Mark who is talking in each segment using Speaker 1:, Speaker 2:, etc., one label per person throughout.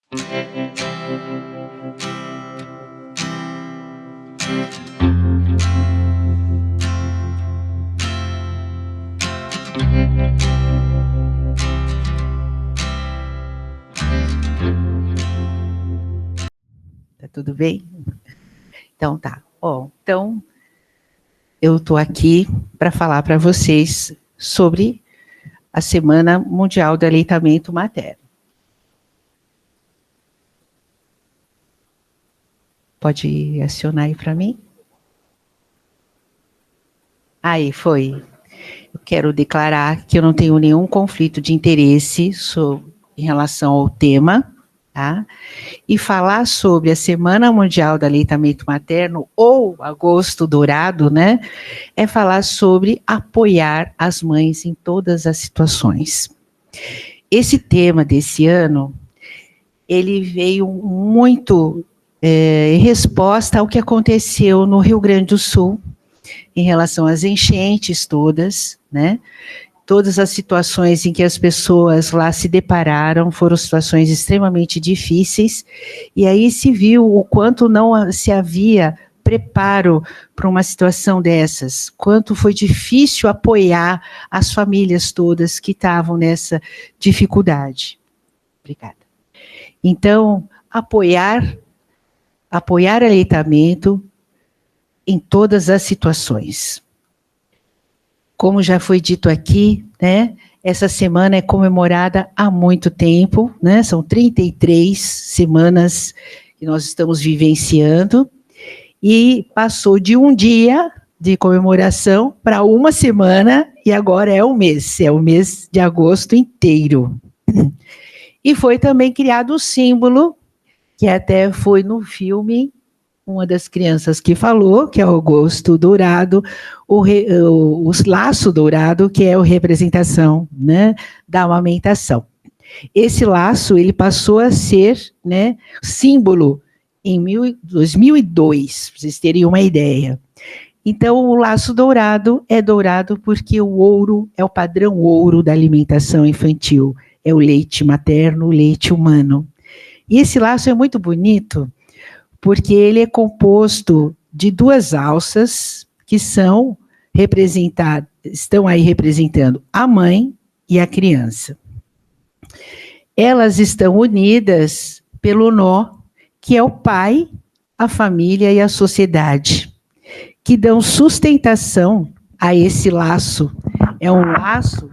Speaker 1: Tá tudo bem? Então tá. Então eu tô aqui para falar para vocês sobre a Semana Mundial do Aleitamento Materno. Pode acionar aí para mim? Aí, foi. Eu quero declarar que eu não tenho nenhum conflito de interesse em relação ao tema, tá? E falar sobre a Semana Mundial do Aleitamento Materno, ou Agosto Dourado, né? É falar sobre apoiar as mães em todas as situações. Esse tema desse ano, ele veio muito em resposta ao que aconteceu no Rio Grande do Sul, em relação às enchentes todas, né? Todas as situações em que as pessoas lá se depararam foram situações extremamente difíceis, e aí se viu o quanto não se havia preparo para uma situação dessas, quanto foi difícil apoiar as famílias todas que estavam nessa dificuldade. Obrigada. Então, apoiar aleitamento em todas as situações. Como já foi dito aqui, né, essa semana é comemorada há muito tempo, né, são 33 semanas que nós estamos vivenciando, e passou de um dia de comemoração para uma semana, e agora é o mês de agosto inteiro. E foi também criado o símbolo, que até foi no filme, uma das crianças que falou, que é o Agosto Dourado, o laço dourado, que é a representação, né, da amamentação. Esse laço, ele passou a ser, né, símbolo em 2002, para vocês terem uma ideia. Então, o laço dourado é dourado porque o ouro é o padrão ouro da alimentação infantil, é o leite materno, o leite humano. E esse laço é muito bonito, porque ele é composto de duas alças que estão aí representando a mãe e a criança. Elas estão unidas pelo nó, que é o pai, a família e a sociedade, que dão sustentação a esse laço. É um laço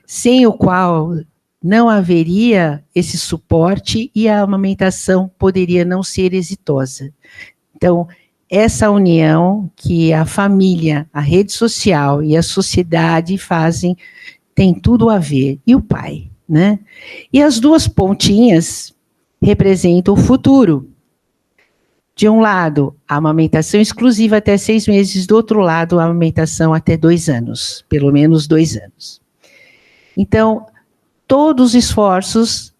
Speaker 1: sem o qual não haveria esse suporte e a amamentação poderia não ser exitosa. Então, essa união que a família, a rede social e a sociedade fazem, tem tudo a ver. E o pai, né? E as duas pontinhas representam o futuro. De um lado, a amamentação exclusiva até 6 meses, do outro lado, a amamentação até 2 anos, pelo menos 2 anos. Então, todos os esforços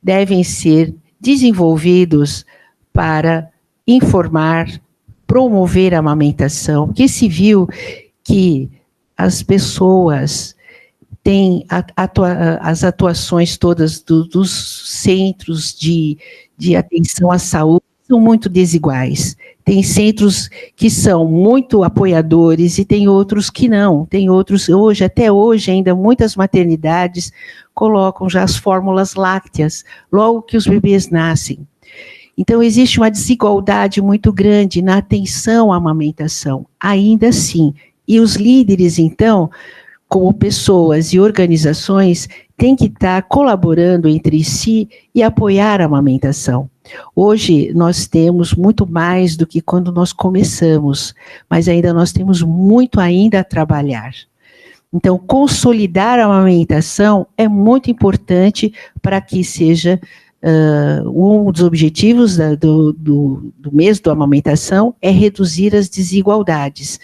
Speaker 1: devem ser desenvolvidos para informar, promover a amamentação, porque se viu que as pessoas têm as atuações todas dos centros de atenção à saúde são muito desiguais. Tem centros que são muito apoiadores e tem outros que não. Tem outros, até hoje, ainda muitas maternidades colocam já as fórmulas lácteas, logo que os bebês nascem. Então, existe uma desigualdade muito grande na atenção à amamentação, ainda assim. E os líderes, então, como pessoas e organizações, têm que estar colaborando entre si e apoiar a amamentação. Hoje, nós temos muito mais do que quando nós começamos, mas ainda nós temos muito ainda a trabalhar. Então, consolidar a amamentação é muito importante para que seja um dos objetivos do mês da amamentação é reduzir as desigualdades,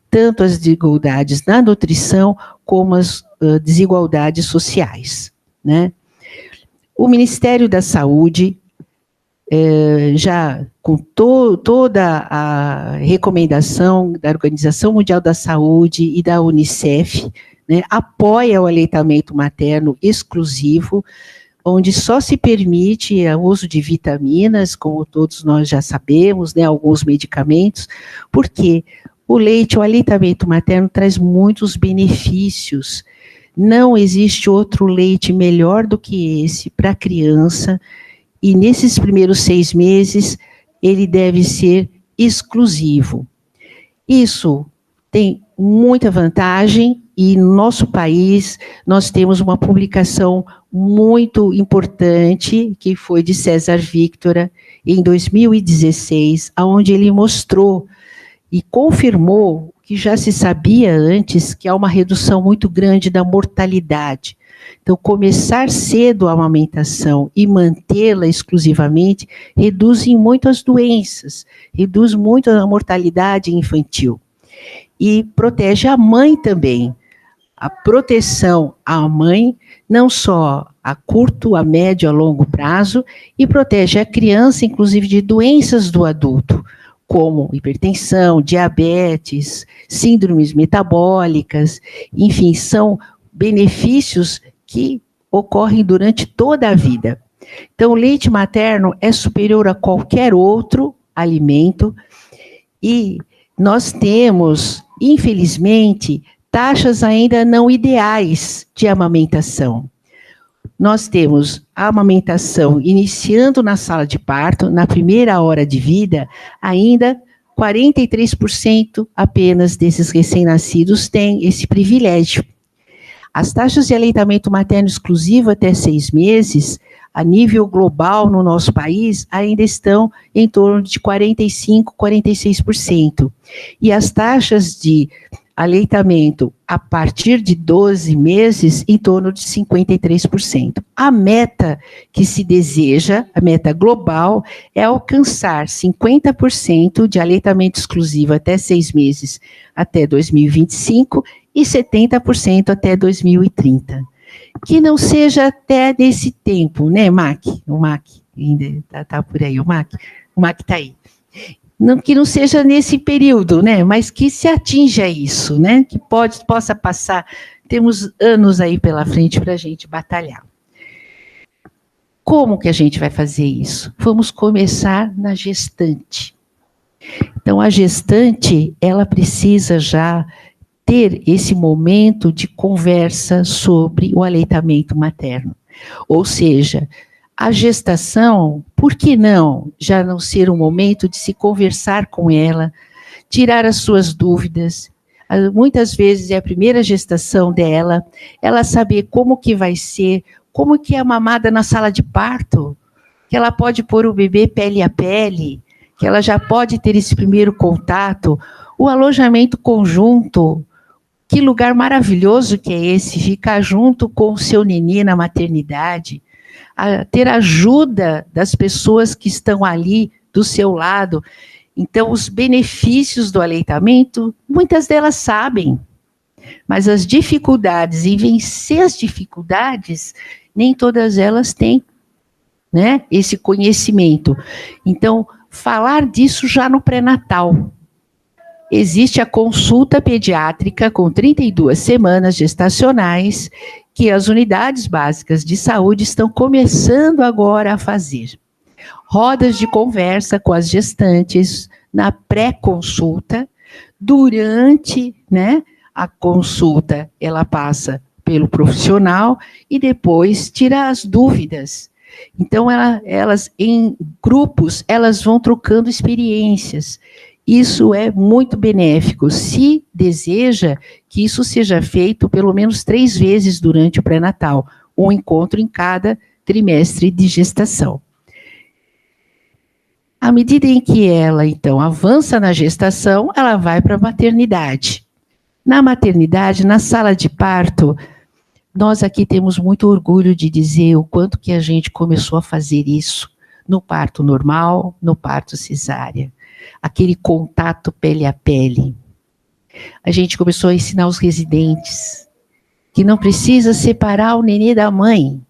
Speaker 1: tanto as desigualdades na nutrição como as desigualdades sociais, né? O Ministério da Saúde, já com toda a recomendação da Organização Mundial da Saúde e da Unicef, né, apoia o aleitamento materno exclusivo, onde só se permite o uso de vitaminas, como todos nós já sabemos, né, alguns medicamentos, porque o leite, o aleitamento materno traz muitos benefícios. Não existe outro leite melhor do que esse para a criança, e nesses primeiros 6 meses, ele deve ser exclusivo. Isso tem muita vantagem, e no nosso país nós temos uma publicação muito importante, que foi de César Victora, em 2016, onde ele mostrou e confirmou que já se sabia antes, que há uma redução muito grande da mortalidade. Então, começar cedo a amamentação e mantê-la exclusivamente reduz muito as doenças, reduz muito a mortalidade infantil. E protege a mãe também. A proteção à mãe, não só a curto, a médio, a longo prazo, e protege a criança, inclusive, de doenças do adulto, como hipertensão, diabetes, síndromes metabólicas, enfim, são benefícios que ocorrem durante toda a vida. Então, o leite materno é superior a qualquer outro alimento, e nós temos, infelizmente, taxas ainda não ideais de amamentação. Nós temos a amamentação iniciando na sala de parto, na primeira hora de vida, ainda 43% apenas desses recém-nascidos têm esse privilégio. As taxas de aleitamento materno exclusivo até 6 meses, a nível global no nosso país, ainda estão em torno de 45%, 46%. E as taxas de aleitamento a partir de 12 meses, em torno de 53%. A meta que se deseja, a meta global, é alcançar 50% de aleitamento exclusivo até 6 meses, até 2025, e 70% até 2030. Que não seja até nesse tempo, né, Mac? O Mac ainda está por aí, o Mac está aí. Não, que não seja nesse período, né, mas que se atinja isso, né, que possa passar, temos anos aí pela frente para a gente batalhar. Como que a gente vai fazer isso? Vamos começar na gestante. Então, a gestante, ela precisa já ter esse momento de conversa sobre o aleitamento materno. Ou seja, a gestação, por que não já não ser um momento de se conversar com ela, tirar as suas dúvidas? Muitas vezes é a primeira gestação dela, ela saber como que vai ser, como que é a mamada na sala de parto, que ela pode pôr o bebê pele a pele, que ela já pode ter esse primeiro contato, o alojamento conjunto. Que lugar maravilhoso que é esse, ficar junto com o seu nenê na maternidade, ter ajuda das pessoas que estão ali do seu lado. Então, os benefícios do aleitamento, muitas delas sabem, mas as dificuldades, e vencer as dificuldades, nem todas elas têm, né, esse conhecimento. Então, falar disso já no pré-natal. Existe a consulta pediátrica com 32 semanas gestacionais, que as unidades básicas de saúde estão começando agora a fazer. Rodas de conversa com as gestantes na pré-consulta. Durante, né, a consulta, ela passa pelo profissional e depois tira as dúvidas. Então, elas em grupos, elas vão trocando experiências. Isso é muito benéfico, se deseja que isso seja feito pelo menos 3 vezes durante o pré-natal, um encontro em cada trimestre de gestação. À medida em que ela, então, avança na gestação, ela vai para a maternidade. Na maternidade, na sala de parto, nós aqui temos muito orgulho de dizer o quanto que a gente começou a fazer isso no parto normal, no parto cesárea. Aquele contato pele a pele. A gente começou a ensinar os residentes que não precisa separar o nenê da mãe.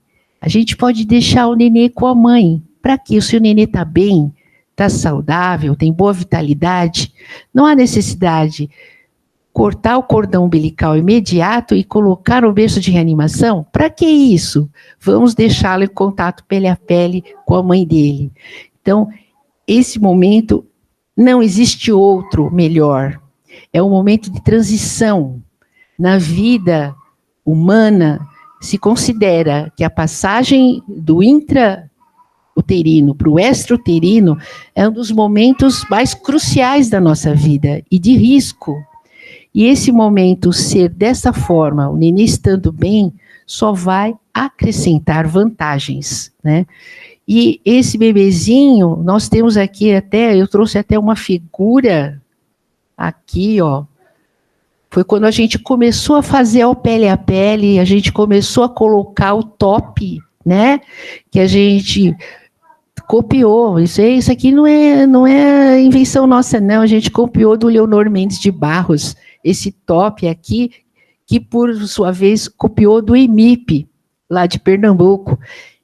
Speaker 1: A gente pode deixar o nenê com a mãe. Para que o seu nenê está bem, está saudável, tem boa vitalidade, não há necessidade cortar o cordão umbilical imediato e colocar no berço de reanimação? Para que isso? Vamos deixá-lo em contato pele a pele com a mãe dele. Então, esse momento, não existe outro melhor. É um momento de transição. Na vida humana, se considera que a passagem do intrauterino para o extrauterino é um dos momentos mais cruciais da nossa vida e de risco. E esse momento ser dessa forma, o nenê estando bem, só vai acrescentar vantagens, né? E esse bebezinho, nós temos aqui até, eu trouxe até uma figura aqui, ó. Foi quando a gente começou a fazer o pele a pele, a gente começou a colocar o top, né? Que a gente copiou. Isso aqui não é invenção nossa, não. A gente copiou do Leonor Mendes de Barros, esse top aqui, que por sua vez copiou do EMIP, lá de Pernambuco.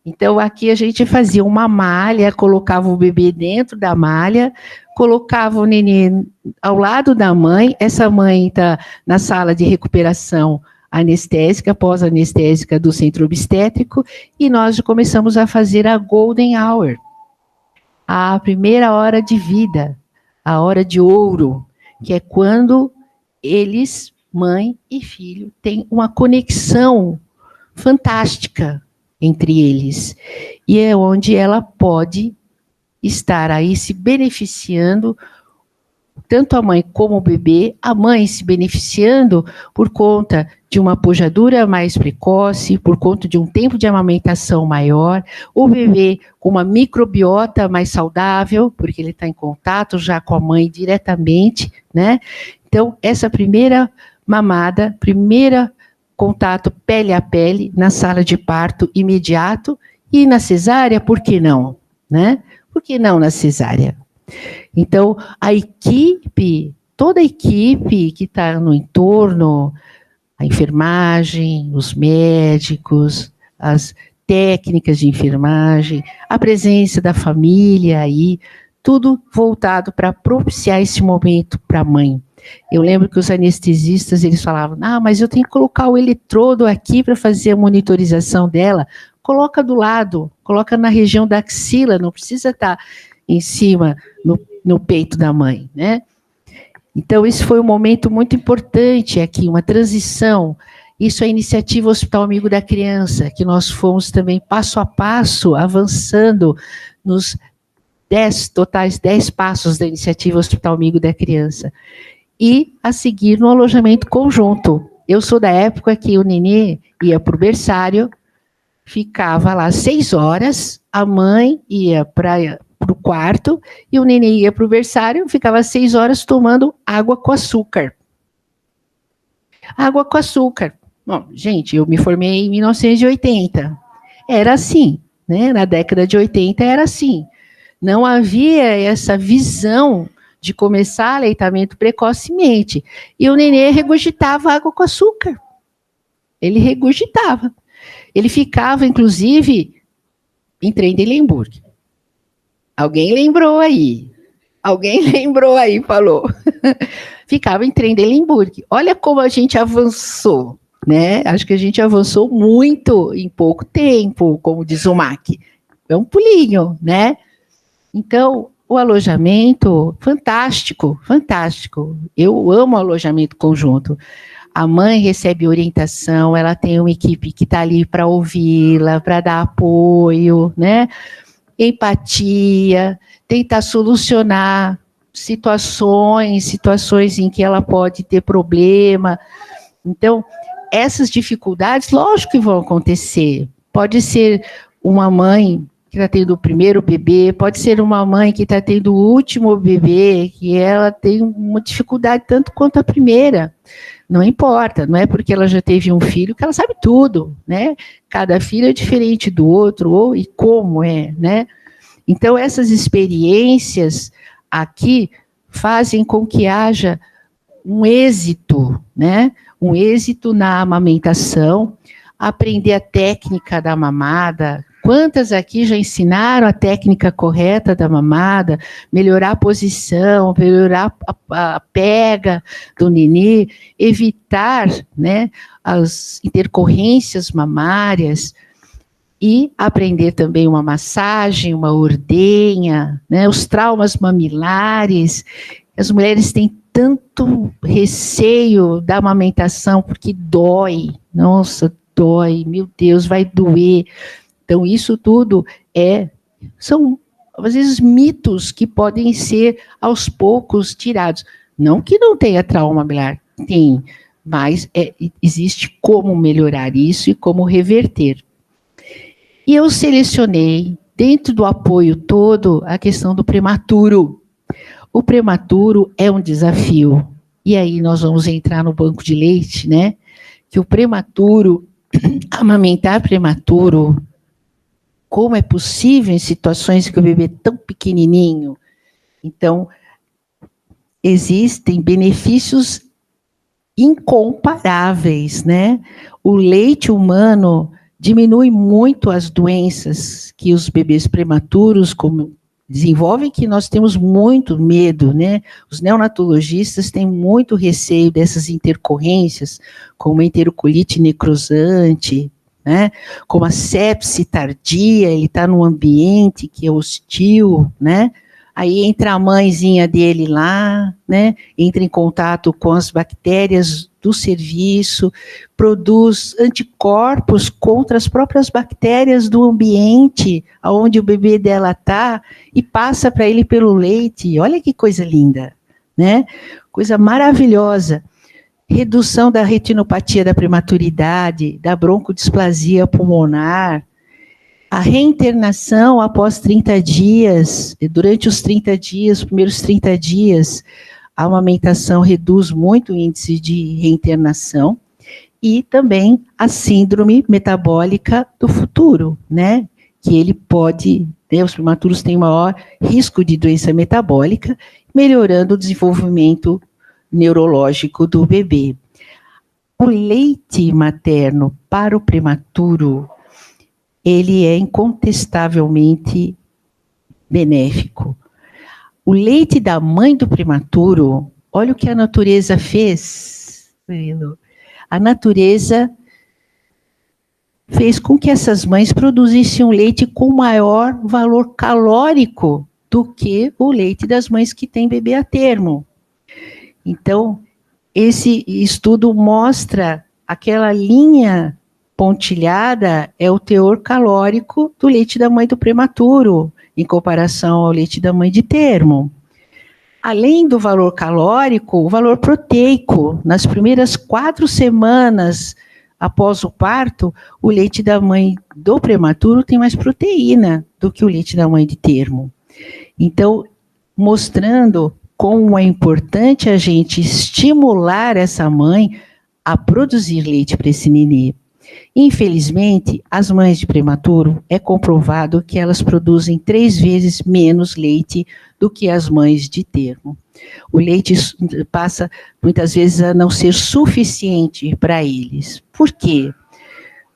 Speaker 1: Então, aqui a gente fazia uma malha, colocava o bebê dentro da malha, colocava o nenê ao lado da mãe, essa mãe está na sala de recuperação anestésica, pós-anestésica do centro obstétrico, e nós começamos a fazer a Golden Hour, a primeira hora de vida, a hora de ouro, que é quando eles, mãe e filho, têm uma conexão fantástica entre eles, e é onde ela pode estar aí se beneficiando, tanto a mãe como o bebê, a mãe se beneficiando por conta de uma pojadura mais precoce, por conta de um tempo de amamentação maior, o bebê com uma microbiota mais saudável, porque ele está em contato já com a mãe diretamente, né? Então, essa primeira mamada, primeira contato pele a pele na sala de parto imediato, e na cesárea, por que não, né? Por que não na cesárea? Então, a equipe, toda a equipe que está no entorno, a enfermagem, os médicos, as técnicas de enfermagem, a presença da família aí, tudo voltado para propiciar esse momento para a mãe. Eu lembro que os anestesistas, eles falavam, mas eu tenho que colocar o eletrodo aqui para fazer a monitorização dela. Coloca do lado, coloca na região da axila, não precisa estar em cima, no peito da mãe, né? Então, esse foi um momento muito importante aqui, uma transição. Isso é a iniciativa Hospital Amigo da Criança, que nós fomos também passo a passo, avançando nos 10 passos da iniciativa Hospital Amigo da Criança. E a seguir no alojamento conjunto. Eu sou da época que o nenê ia para o berçário, ficava lá 6 horas, a mãe ia para o quarto, e o nenê ia para o berçário, ficava 6 horas tomando água com açúcar. Água com açúcar. Bom, gente, eu me formei em 1980. Era assim, né? Na década de 80 era assim. Não havia essa visão de começar aleitamento precocemente. E o nenê regurgitava água com açúcar. Ele regurgitava. Ele ficava, inclusive, em Trendelenburg. Alguém lembrou aí? Alguém lembrou aí, falou. Ficava em Trendelenburg. Olha como a gente avançou, né? Acho que a gente avançou muito em pouco tempo, como diz o MAC. É um pulinho, né? Então, o alojamento, fantástico, fantástico. Eu amo o alojamento conjunto. A mãe recebe orientação, ela tem uma equipe que está ali para ouvi-la, para dar apoio, né? Empatia, tentar solucionar situações em que ela pode ter problema. Então, essas dificuldades, lógico que vão acontecer. Pode ser uma mãe que está tendo o primeiro bebê, pode ser uma mãe que está tendo o último bebê, que ela tem uma dificuldade tanto quanto a primeira. Não importa, não é porque ela já teve um filho que ela sabe tudo, né? Cada filho é diferente do outro, e como é, né? Então, essas experiências aqui fazem com que haja um êxito, né? Um êxito na amamentação, aprender a técnica da mamada, Quantas aqui já ensinaram a técnica correta da mamada, melhorar a posição, melhorar a pega do nenê, evitar, né, as intercorrências mamárias e aprender também uma massagem, uma ordenha, né, os traumas mamilares. As mulheres têm tanto receio da amamentação porque dói, nossa, dói, meu Deus, vai doer. Então, isso tudo são, às vezes, mitos que podem ser, aos poucos, tirados. Não que não tenha trauma mamilar, tem, mas existe como melhorar isso e como reverter. E eu selecionei, dentro do apoio todo, a questão do prematuro. O prematuro é um desafio. E aí nós vamos entrar no banco de leite, né? Que o prematuro, amamentar prematuro, como é possível em situações que o bebê é tão pequenininho? Então, existem benefícios incomparáveis, né? O leite humano diminui muito as doenças que os bebês prematuros desenvolvem, que nós temos muito medo, né? Os neonatologistas têm muito receio dessas intercorrências, como a enterocolite necrosante, né? Como a sepse tardia, ele está num ambiente que é hostil, né? Aí entra a mãezinha dele lá, né? Entra em contato com as bactérias do serviço, produz anticorpos contra as próprias bactérias do ambiente onde o bebê dela está e passa para ele pelo leite. Olha que coisa linda, né? Coisa maravilhosa. Redução da retinopatia da prematuridade, da broncodisplasia pulmonar, a reinternação após 30 dias, durante os 30 dias, os primeiros 30 dias, a amamentação reduz muito o índice de reinternação, e também a síndrome metabólica do futuro, né? Que ele pode, né, os prematuros têm maior risco de doença metabólica, melhorando o desenvolvimento neurológico do bebê. O leite materno para o prematuro, ele é incontestavelmente benéfico. O leite da mãe do prematuro, olha o que a natureza fez. A natureza fez com que essas mães produzissem um leite com maior valor calórico do que o leite das mães que têm bebê a termo. Então, esse estudo mostra aquela linha pontilhada é o teor calórico do leite da mãe do prematuro, em comparação ao leite da mãe de termo. Além do valor calórico, o valor proteico. Nas primeiras 4 semanas após o parto, o leite da mãe do prematuro tem mais proteína do que o leite da mãe de termo. Então, mostrando como é importante a gente estimular essa mãe a produzir leite para esse nenê. Infelizmente, as mães de prematuro, é comprovado que elas produzem 3 vezes menos leite do que as mães de termo. O leite passa, muitas vezes, a não ser suficiente para eles. Por quê?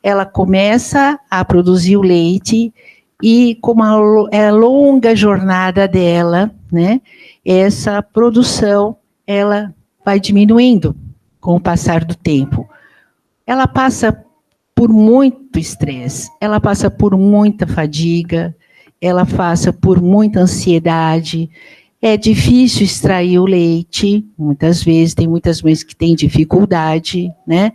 Speaker 1: Ela começa a produzir o leite e, como é a longa jornada dela, né, essa produção, ela vai diminuindo com o passar do tempo. Ela passa por muito estresse, ela passa por muita fadiga, ela passa por muita ansiedade, é difícil extrair o leite, muitas vezes, tem muitas mães que têm dificuldade, né?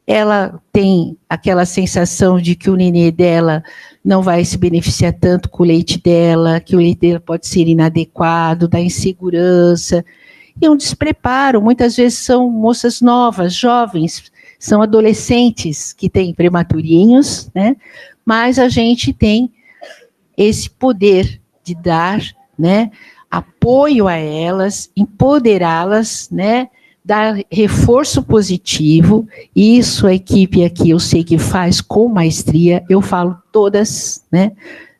Speaker 1: Ela tem aquela sensação de que o nenê dela não vai se beneficiar tanto com o leite dela, que o leite dela pode ser inadequado, da insegurança, e é um despreparo. Muitas vezes são moças novas, jovens, são adolescentes que têm prematurinhos, né? Mas a gente tem esse poder de dar, né, apoio a elas, empoderá-las, né, dar reforço positivo. Isso a equipe aqui eu sei que faz com maestria, eu falo todas, né,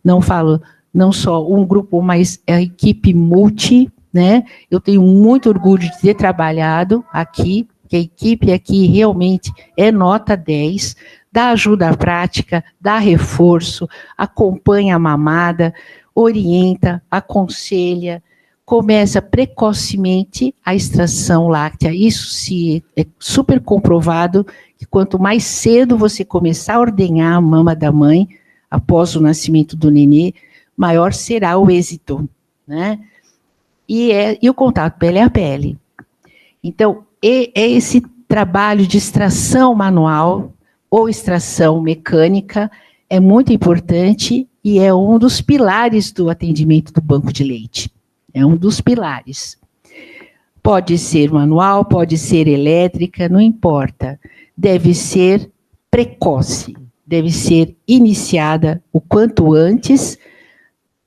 Speaker 1: não falo não só um grupo, mas a equipe multi, né, eu tenho muito orgulho de ter trabalhado aqui, que a equipe aqui realmente é nota 10, dá ajuda prática, dá reforço, acompanha a mamada, orienta, aconselha, começa precocemente a extração láctea. Isso é super comprovado, que quanto mais cedo você começar a ordenhar a mama da mãe, após o nascimento do nenê, maior será o êxito, né? E o contato pele a pele. Então, é esse trabalho de extração manual ou extração mecânica é muito importante e é um dos pilares do atendimento do banco de leite. É um dos pilares. Pode ser manual, pode ser elétrica, não importa. Deve ser precoce, deve ser iniciada o quanto antes.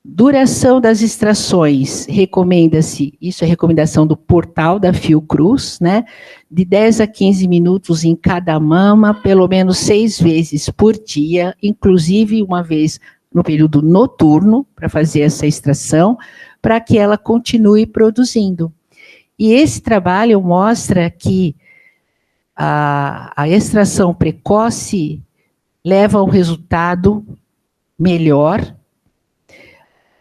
Speaker 1: Duração das extrações, recomenda-se, isso é recomendação do portal da Fiocruz, né? De 10 a 15 minutos em cada mama, pelo menos 6 vezes por dia, inclusive uma vez no período noturno, para fazer essa extração, para que ela continue produzindo. E esse trabalho mostra que a extração precoce leva a um resultado melhor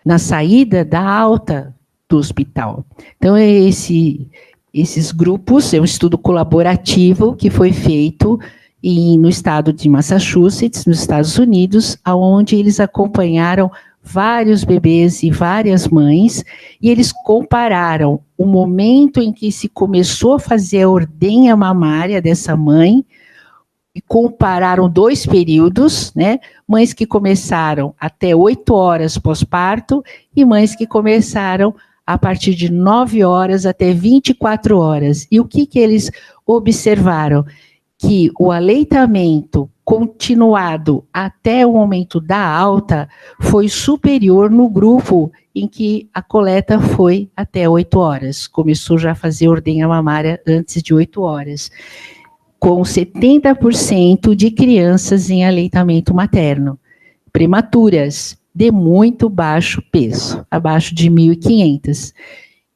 Speaker 1: na saída da alta do hospital. Então, esses grupos, é um estudo colaborativo que foi feito no estado de Massachusetts, nos Estados Unidos, onde eles acompanharam vários bebês e várias mães, e eles compararam o momento em que se começou a fazer a ordenha mamária dessa mãe, e compararam 2 períodos, né? Mães que começaram até 8 horas pós-parto e mães que começaram a partir de 9 horas até 24 horas. E o que eles observaram? Que o aleitamento continuado até o momento da alta foi superior no grupo em que a coleta foi até 8 horas. Começou já a fazer ordenha mamária antes de 8 horas. Com 70% de crianças em aleitamento materno, prematuras, de muito baixo peso, abaixo de 1.500.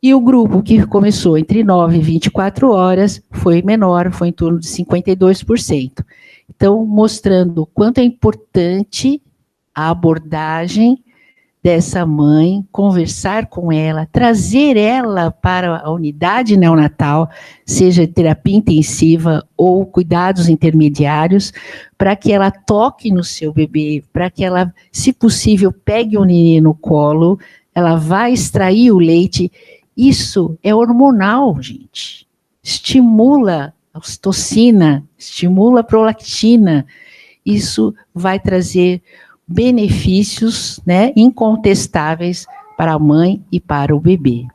Speaker 1: E o grupo que começou entre 9 e 24 horas foi menor, foi em torno de 52%. Então, mostrando o quanto é importante a abordagem dessa mãe, conversar com ela, trazer ela para a unidade neonatal, seja terapia intensiva ou cuidados intermediários, para que ela toque no seu bebê, para que ela, se possível, pegue o neném no colo, ela vai extrair o leite. Isso é hormonal, gente. Estimula a ocitocina, estimula a prolactina. Isso vai trazer benefícios, né, incontestáveis para a mãe e para o bebê.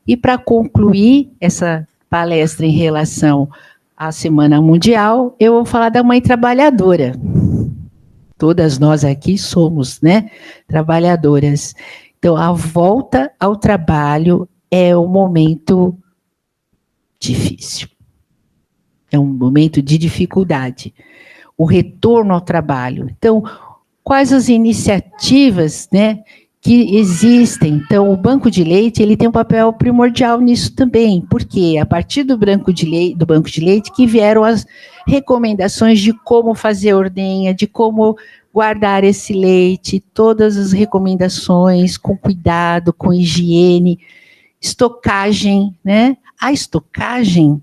Speaker 1: E para concluir essa palestra em relação à Semana Mundial, eu vou falar da mãe trabalhadora. Todas nós aqui somos, né, trabalhadoras. Então, a volta ao trabalho é um momento difícil. É um momento de dificuldade. O retorno ao trabalho. Então, quais as iniciativas, né, que existem? Então, o banco de leite, ele tem um papel primordial nisso também, porque a partir do banco de leite que vieram as recomendações de como fazer ordenha, de como guardar esse leite, todas as recomendações com cuidado, com higiene, estocagem, né? A estocagem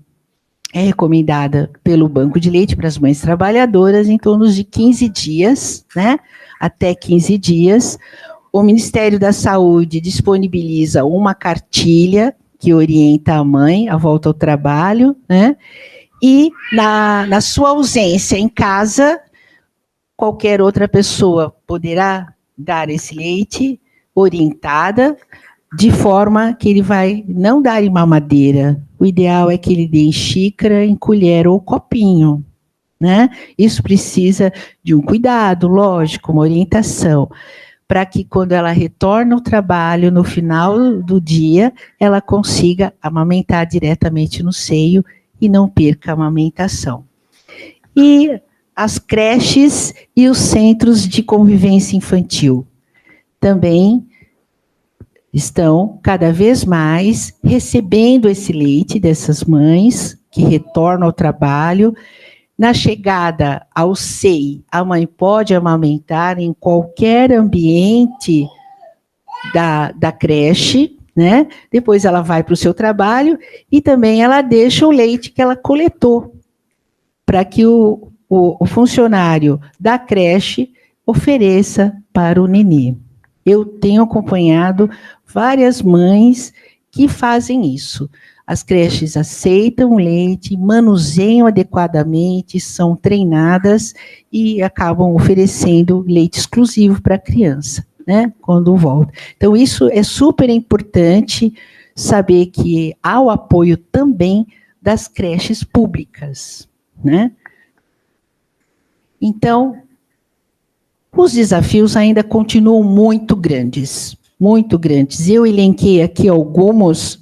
Speaker 1: é recomendada pelo banco de leite para as mães trabalhadoras em torno de 15 dias, né? Até 15 dias. O Ministério da Saúde disponibiliza uma cartilha que orienta a mãe à volta ao trabalho, né? E na sua ausência em casa, qualquer outra pessoa poderá dar esse leite orientada, de forma que ele vai não dar em mamadeira. O ideal é que ele dê em xícara, em colher ou copinho, né? Isso precisa de um cuidado, lógico, uma orientação, para que quando ela retorna ao trabalho, no final do dia, ela consiga amamentar diretamente no seio e não perca a amamentação. E as creches e os centros de convivência infantil também estão cada vez mais recebendo esse leite dessas mães que retornam ao trabalho, Na chegada ao SEI, a mãe pode amamentar em qualquer ambiente da creche, né? Depois ela vai para o seu trabalho e também ela deixa o leite que ela coletou para que o funcionário da creche ofereça para o nenê. Eu tenho acompanhado várias mães que fazem isso. As creches aceitam o leite, manuseiam adequadamente, são treinadas e acabam oferecendo leite exclusivo para a criança, né, quando volta. Então, isso é super importante saber que há o apoio também das creches públicas, né? Então, os desafios ainda continuam muito grandes, muito grandes. Eu elenquei aqui alguns,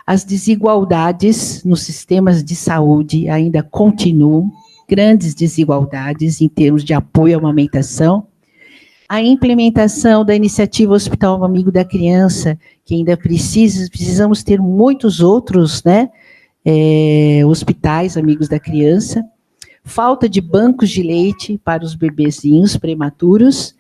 Speaker 1: as desigualdades nos sistemas de saúde ainda continuam, grandes desigualdades em termos de apoio à amamentação. A implementação da iniciativa Hospital Amigo da Criança, que ainda precisamos ter muitos outros, né, hospitais amigos da criança. Falta de bancos de leite para os bebezinhos prematuros.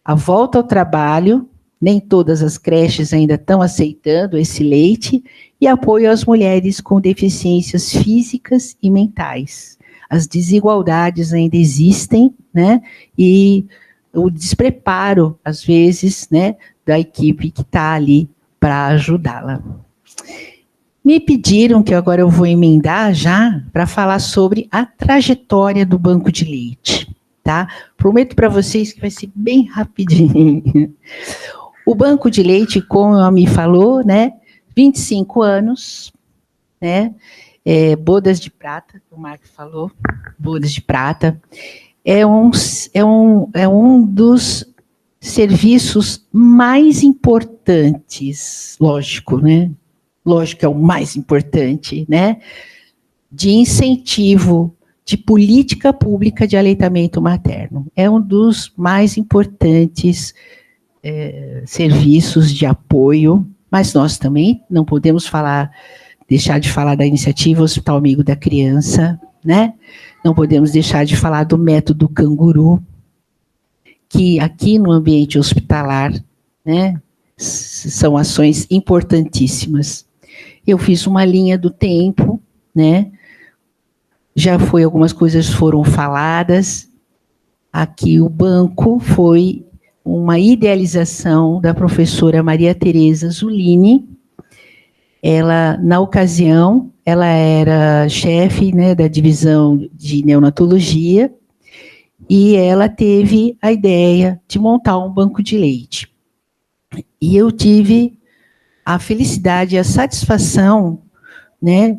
Speaker 1: A volta ao trabalho, nem todas as creches ainda estão aceitando esse leite, e apoio às mulheres com deficiências físicas e mentais. As desigualdades ainda existem, né, e o despreparo, às vezes, né, da equipe que está ali para ajudá-la. Me pediram, que agora eu vou emendar já, para falar sobre a trajetória do banco de leite, tá? Prometo para vocês que vai ser bem rapidinho. O banco de leite, como a Mi falou, né, 25 anos, né, bodas de prata, o Marco falou, bodas de prata, é um dos serviços mais importantes, lógico, né, lógico que é o mais importante, né, de incentivo, de política pública de aleitamento materno. É um dos mais importantes serviços de apoio, mas nós também não podemos deixar de falar da iniciativa Hospital Amigo da Criança, né? Não podemos deixar de falar do método canguru, que aqui no ambiente hospitalar, né, são ações importantíssimas. Eu fiz uma linha do tempo, né? Algumas coisas foram faladas. Aqui o banco foi uma idealização da professora Maria Tereza Zulini. Ela, na ocasião, ela era chefe, né, da divisão de neonatologia, e ela teve a ideia de montar um banco de leite. E eu tive a felicidade e a satisfação, né,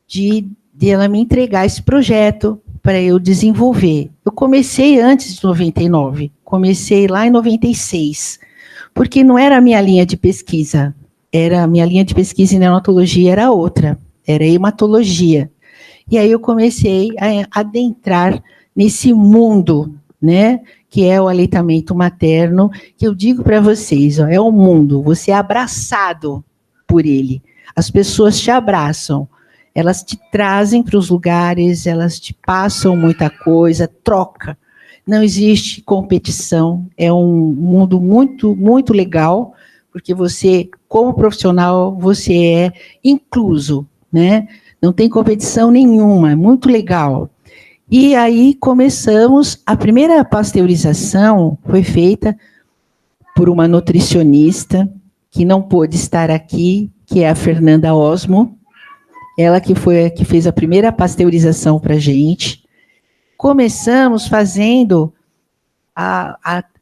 Speaker 1: de ela me entregar esse projeto para eu desenvolver. Eu comecei antes de 99, comecei lá em 96, porque não era a minha linha de pesquisa, a minha linha de pesquisa em neonatologia era outra, era hematologia. E aí eu comecei a adentrar nesse mundo, né, que é o aleitamento materno, que eu digo para vocês, ó, é um mundo, você é abraçado por ele, as pessoas te abraçam, elas te trazem para os lugares, elas te passam muita coisa, troca. Não existe competição, é um mundo muito, muito legal, porque você, como profissional, você é incluso, né? Não tem competição nenhuma, é muito legal. E aí começamos, a primeira pasteurização foi feita por uma nutricionista, que não pôde estar aqui, que é a Fernanda Osmo, ela que foi a que fez a primeira pasteurização para a gente. Começamos fazendo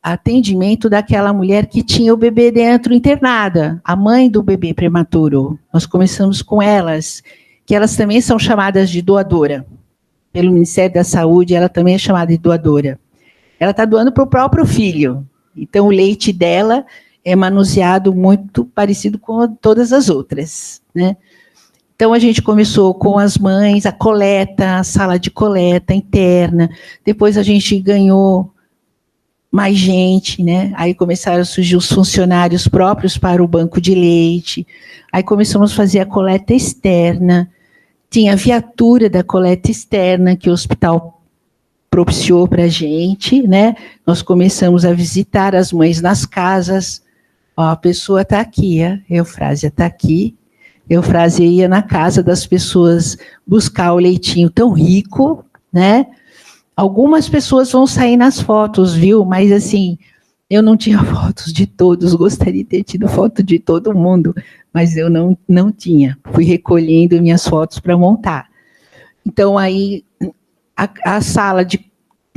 Speaker 1: atendimento daquela mulher que tinha o bebê dentro, internada, a mãe do bebê prematuro. Nós começamos com elas, que elas também são chamadas de doadora. Pelo Ministério da Saúde, ela também é chamada de doadora. Ela está doando para o próprio filho. Então, o leite dela é manuseado muito parecido com todas as outras, né? Então, a gente começou com as mães, a coleta, a sala de coleta interna. Depois, a gente ganhou mais gente, né? Aí começaram a surgir os funcionários próprios para o banco de leite. Aí começamos a fazer a coleta externa. Tinha a viatura da coleta externa que o hospital propiciou para a gente, né? Nós começamos a visitar as mães nas casas. Ó, a pessoa está aqui, a Eufrásia está aqui. Eufrásia ia na casa das pessoas buscar o leitinho tão rico, né? Algumas pessoas vão sair nas fotos, viu? Mas, assim, eu não tinha fotos de todos, gostaria de ter tido foto de todo mundo, mas eu não tinha. Fui recolhendo minhas fotos para montar. Então, aí, a sala de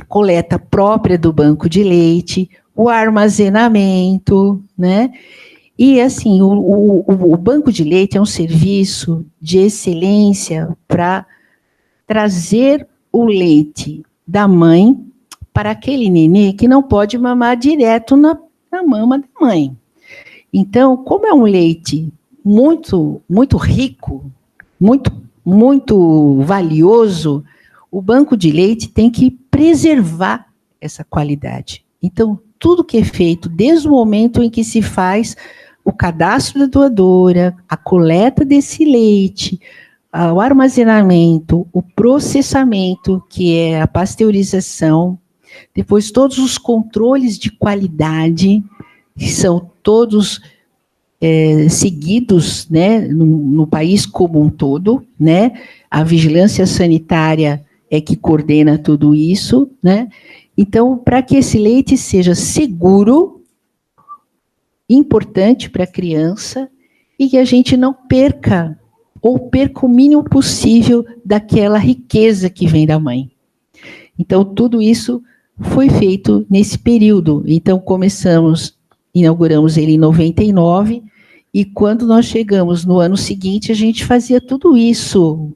Speaker 1: coleta própria do banco de leite, o armazenamento, né? E, assim, o banco de leite é um serviço de excelência para trazer o leite da mãe para aquele nenê que não pode mamar direto na mama da mãe. Então, como é um leite muito, muito rico, muito valioso, o banco de leite tem que preservar essa qualidade. Então, tudo que é feito desde o momento em que se faz o cadastro da doadora, a coleta desse leite, o armazenamento, o processamento, que é a pasteurização, depois todos os controles de qualidade, que são todos seguidos, né, no país como um todo, né? A vigilância sanitária é que coordena tudo isso, né? Então, para que esse leite seja seguro, importante para a criança, e que a gente não perca, ou perca o mínimo possível daquela riqueza que vem da mãe. Então, tudo isso foi feito nesse período. Então, inauguramos ele em 99, e quando nós chegamos no ano seguinte, a gente fazia tudo isso,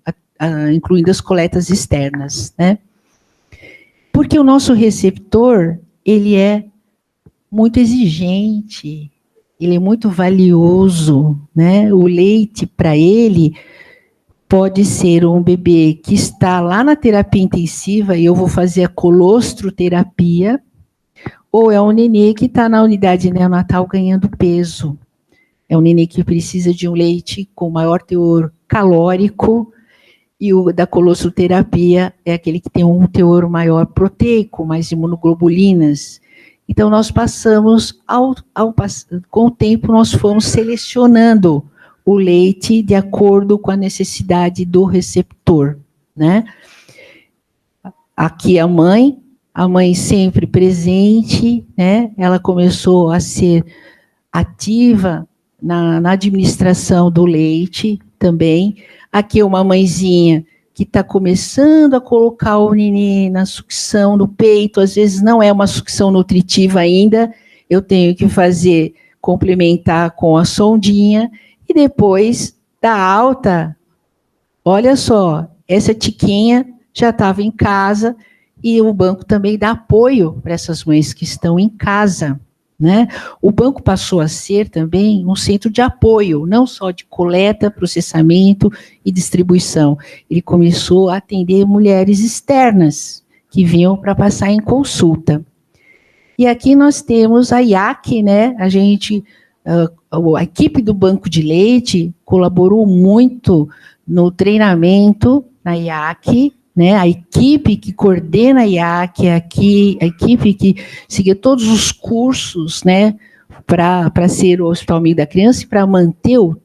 Speaker 1: incluindo as coletas externas, né? Porque o nosso receptor, ele é muito exigente, ele é muito valioso, né? O leite, para ele, pode ser um bebê que está lá na terapia intensiva, e eu vou fazer a colostroterapia, ou é um nenê que está na unidade neonatal ganhando peso. É um nenê que precisa de um leite com maior teor calórico, e o da colostroterapia é aquele que tem um teor maior proteico, mais imunoglobulinas. Então, nós passamos, com o tempo, nós fomos selecionando o leite de acordo com a necessidade do receptor, né? Aqui a mãe sempre presente, né? Ela começou a ser ativa na administração do leite também. Aqui uma mãezinha que está começando a colocar o neném na sucção no peito, às vezes não é uma sucção nutritiva ainda, eu tenho que complementar com a sondinha, e depois da alta, olha só, essa tiquinha já estava em casa, e o banco também dá apoio para essas mães que estão em casa, né? O banco passou a ser também um centro de apoio, não só de coleta, processamento e distribuição. Ele começou a atender mulheres externas que vinham para passar em consulta. E aqui nós temos a IAC, né? A equipe do Banco de Leite colaborou muito no treinamento na IAC, né? A equipe que coordena a IAC, a equipe que seguia todos os cursos, né, para ser o Hospital Amigo da Criança e para manter o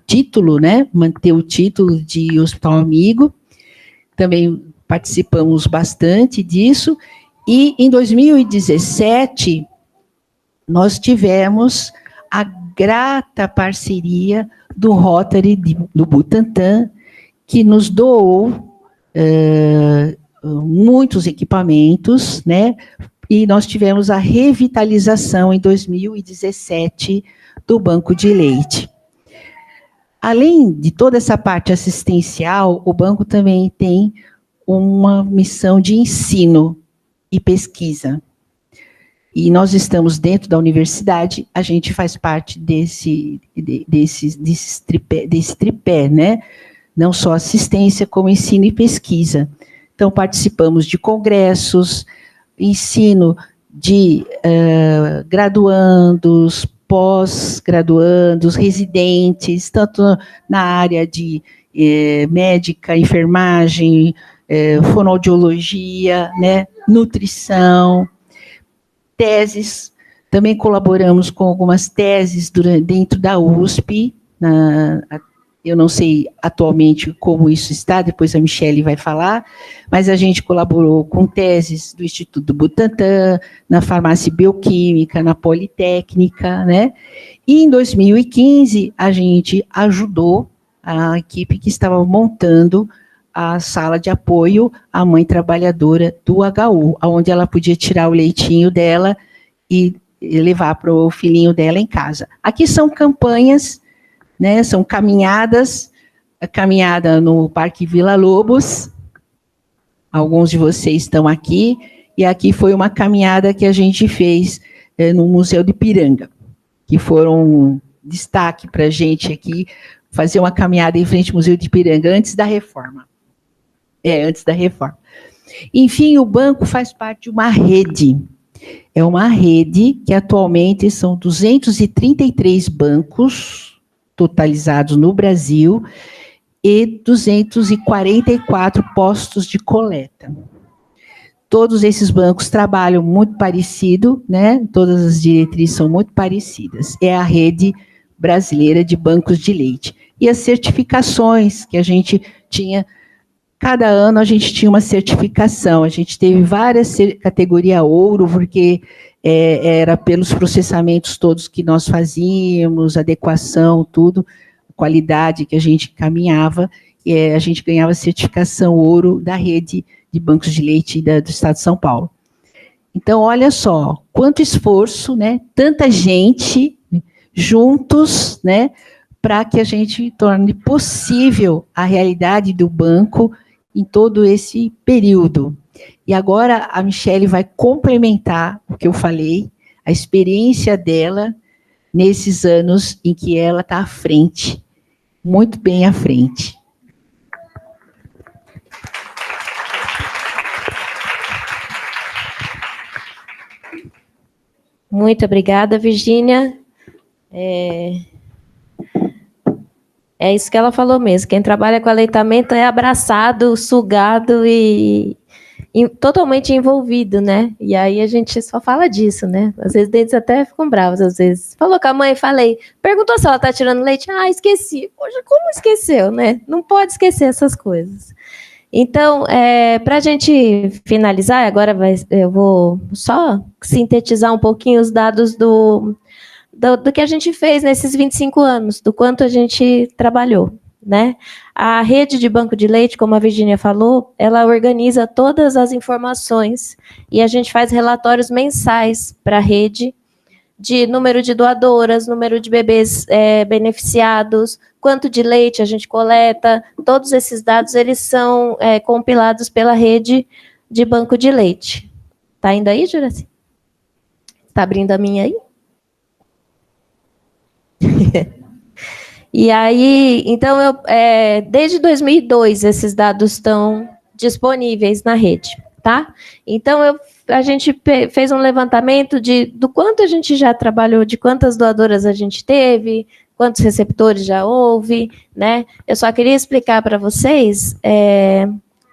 Speaker 1: título, né, manter o título de Hospital Amigo. Também participamos bastante disso, e em 2017 nós tivemos a grata parceria do Rotary do Butantã, que nos doou muitos equipamentos, né? E nós tivemos a revitalização em 2017 do banco de leite. Além de toda essa parte assistencial, o banco também tem uma missão de ensino e pesquisa. E nós estamos dentro da universidade, a gente faz parte desse tripé, né? Não só assistência, como ensino e pesquisa. Então, participamos de congressos, ensino de graduandos, pós-graduandos, residentes, tanto na área de médica, enfermagem, fonoaudiologia, né, nutrição, teses. Também colaboramos com algumas teses dentro da USP, eu não sei atualmente como isso está, depois a Michele vai falar, mas a gente colaborou com teses do Instituto Butantan, na farmácia bioquímica, na Politécnica, né? E em 2015, a gente ajudou a equipe que estava montando a sala de apoio à mãe trabalhadora do HU, onde ela podia tirar o leitinho dela e levar para o filhinho dela em casa. Aqui são campanhas, né, são caminhadas, a caminhada no Parque Vila Lobos, alguns de vocês estão aqui, e aqui foi uma caminhada que a gente fez no Museu de Ipiranga, que foram um destaque para a gente aqui, fazer uma caminhada em frente ao Museu de Ipiranga, antes da reforma. Antes da reforma. Enfim, o banco faz parte de uma rede. É uma rede que atualmente são 233 bancos totalizados no Brasil e 244 postos de coleta. Todos esses bancos trabalham muito parecido, né? Todas as diretrizes são muito parecidas. É a rede brasileira de bancos de leite. E as certificações que a gente tinha, cada ano a gente tinha uma certificação, a gente teve várias categoria ouro, porque era pelos processamentos todos que nós fazíamos, adequação, tudo, qualidade que a gente caminhava, a gente ganhava certificação ouro da rede de bancos de leite do Estado de São Paulo. Então, olha só, quanto esforço, né, tanta gente juntos, né, para que a gente torne possível a realidade do banco em todo esse período. E agora a Michele vai complementar o que eu falei, a experiência dela nesses anos em que ela está à frente, muito bem à frente.
Speaker 2: Muito obrigada, Virgínia. É isso que ela falou mesmo, quem trabalha com aleitamento é abraçado, sugado e totalmente envolvido, né? E aí a gente só fala disso, né? Às vezes eles até ficam bravos, às vezes. Falou com a mãe, falei, perguntou se ela tá tirando leite, esqueci. Poxa, como esqueceu, né? Não pode esquecer essas coisas. Então, para a gente finalizar, agora eu vou só sintetizar um pouquinho os dados do que a gente fez nesses 25 anos, do quanto a gente trabalhou, né? A rede de banco de leite, como a Virgínia falou, ela organiza todas as informações e a gente faz relatórios mensais para a rede de número de doadoras, número de bebês beneficiados, quanto de leite a gente coleta, todos esses dados eles são compilados pela rede de banco de leite. Tá indo aí, Juraci? Está abrindo a minha aí? E aí, então, desde 2002, esses dados estão disponíveis na rede, tá? Então, a gente fez um levantamento do quanto a gente já trabalhou, de quantas doadoras a gente teve, quantos receptores já houve, né? Eu só queria explicar para vocês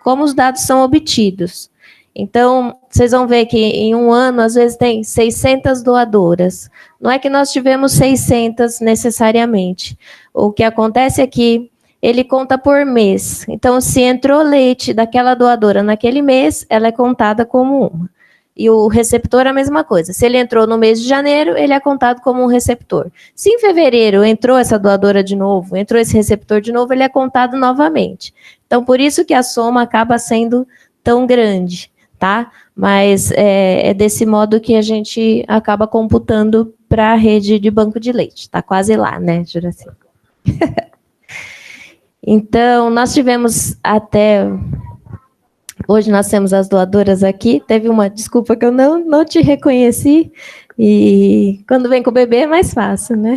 Speaker 2: como os dados são obtidos. Então, vocês vão ver que em um ano, às vezes, tem 600 doadoras. Não é que nós tivemos 600 necessariamente. O que acontece é que ele conta por mês. Então, se entrou leite daquela doadora naquele mês, ela é contada como uma. E o receptor é a mesma coisa. Se ele entrou no mês de janeiro, ele é contado como um receptor. Se em fevereiro entrou essa doadora de novo, entrou esse receptor de novo, ele é contado novamente. Então, por isso que a soma acaba sendo tão grande, tá? Mas é desse modo que a gente acaba computando para a rede de banco de leite. Está quase lá, né, Juraci? Então, nós tivemos até... Hoje nós temos as doadoras aqui. Teve uma desculpa que eu não te reconheci. E quando vem com o bebê é mais fácil, né?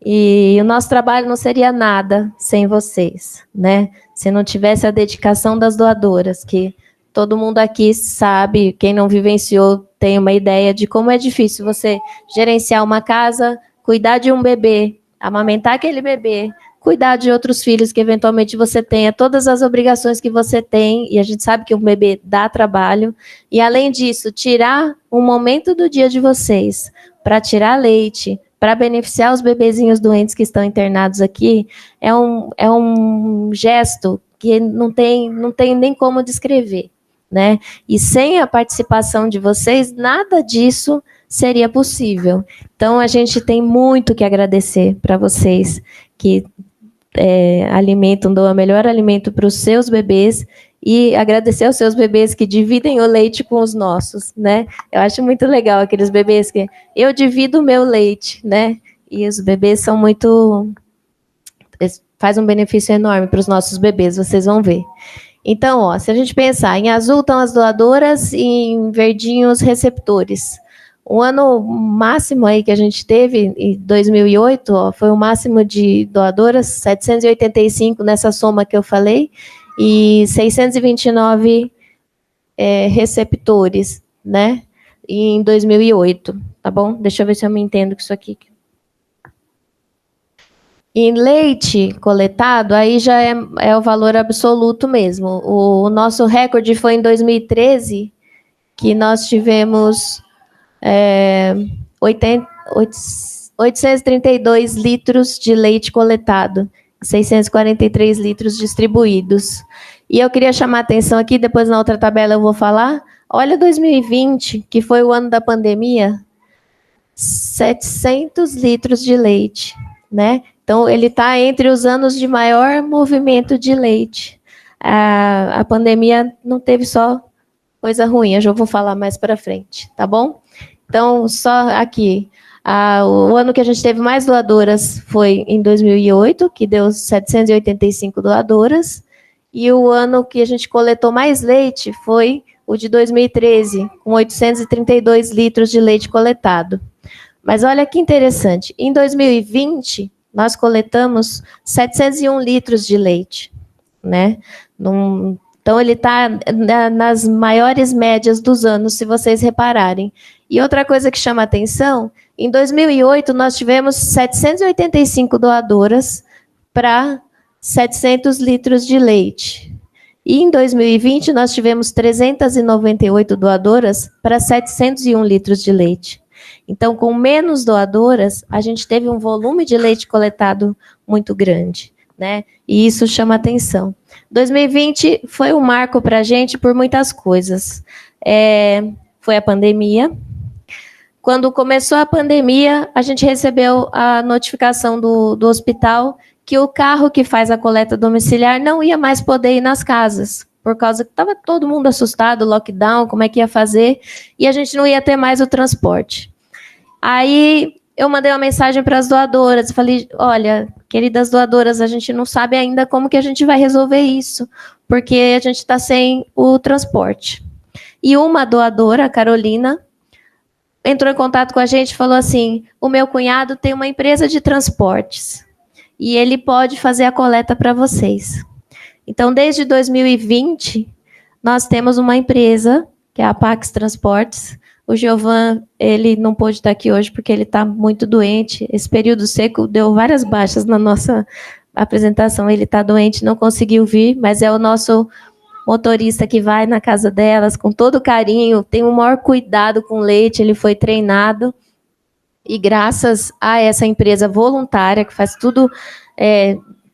Speaker 2: E o nosso trabalho não seria nada sem vocês, né? Se não tivesse a dedicação das doadoras, que todo mundo aqui sabe, quem não vivenciou tem uma ideia de como é difícil você gerenciar uma casa, cuidar de um bebê, amamentar aquele bebê, cuidar de outros filhos que eventualmente você tenha, todas as obrigações que você tem, e a gente sabe que um bebê dá trabalho, e além disso, tirar um momento do dia de vocês para tirar leite, para beneficiar os bebezinhos doentes que estão internados aqui, é um gesto que não tem nem como descrever, né? E sem a participação de vocês, nada disso seria possível. Então, a gente tem muito que agradecer para vocês que alimentam, dão o melhor alimento para os seus bebês e agradecer aos seus bebês que dividem o leite com os nossos, né? Eu acho muito legal aqueles bebês que eu divido o meu leite, né? E os bebês são muito... faz um benefício enorme para os nossos bebês, vocês vão ver. Então, ó, se a gente pensar, em azul estão as doadoras e em verdinho os receptores. O ano máximo aí que a gente teve, em 2008, ó, foi o máximo de doadoras, 785 nessa soma que eu falei, e 629 receptores, né, em 2008, tá bom? Deixa eu ver se eu me entendo com isso aqui. Em leite coletado, aí já é o valor absoluto mesmo. O nosso recorde foi em 2013, que nós tivemos 832 litros de leite coletado, 643 litros distribuídos. E eu queria chamar a atenção aqui, depois na outra tabela eu vou falar, olha 2020, que foi o ano da pandemia, 700 litros de leite, né? Então, ele está entre os anos de maior movimento de leite. A pandemia não teve só coisa ruim, eu já vou falar mais para frente, tá bom? Então, só aqui, o ano que a gente teve mais doadoras foi em 2008, que deu 785 doadoras, e o ano que a gente coletou mais leite foi o de 2013, com 832 litros de leite coletado. Mas olha que interessante, em 2020, nós coletamos 701 litros de leite, né? Então, ele está nas maiores médias dos anos, se vocês repararem. E outra coisa que chama atenção, em 2008, nós tivemos 785 doadoras para 700 litros de leite. E em 2020, nós tivemos 398 doadoras para 701 litros de leite. Então, com menos doadoras, a gente teve um volume de leite coletado muito grande, né? E isso chama atenção. 2020 foi um marco para a gente por muitas coisas. Foi a pandemia. Quando começou a pandemia, a gente recebeu a notificação do hospital que o carro que faz a coleta domiciliar não ia mais poder ir nas casas, por causa que estava todo mundo assustado, lockdown, como é que ia fazer, e a gente não ia ter mais o transporte. Aí eu mandei uma mensagem para as doadoras e falei, olha, queridas doadoras, a gente não sabe ainda como que a gente vai resolver isso, porque a gente está sem o transporte. E uma doadora, a Carolina, entrou em contato com a gente e falou assim, o meu cunhado tem uma empresa de transportes e ele pode fazer a coleta para vocês. Então, desde 2020, nós temos uma empresa, que é a Pax Transportes. O Giovan, ele não pôde estar aqui hoje porque ele está muito doente. Esse período seco deu várias baixas na nossa apresentação. Ele está doente, não conseguiu vir, mas é o nosso motorista que vai na casa delas com todo carinho, tem o maior cuidado com o leite, ele foi treinado. E graças a essa empresa voluntária, que faz tudo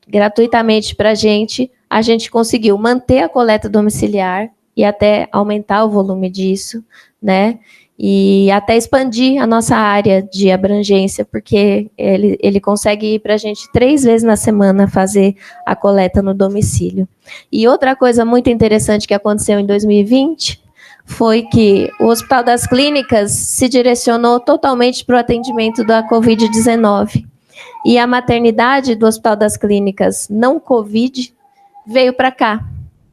Speaker 2: gratuitamente para a gente conseguiu manter a coleta domiciliar e até aumentar o volume disso, né? E até expandir a nossa área de abrangência, porque ele consegue ir para a gente 3 vezes na semana fazer a coleta no domicílio. E outra coisa muito interessante que aconteceu em 2020 foi que o Hospital das Clínicas se direcionou totalmente para o atendimento da Covid-19. E a maternidade do Hospital das Clínicas não Covid veio para cá,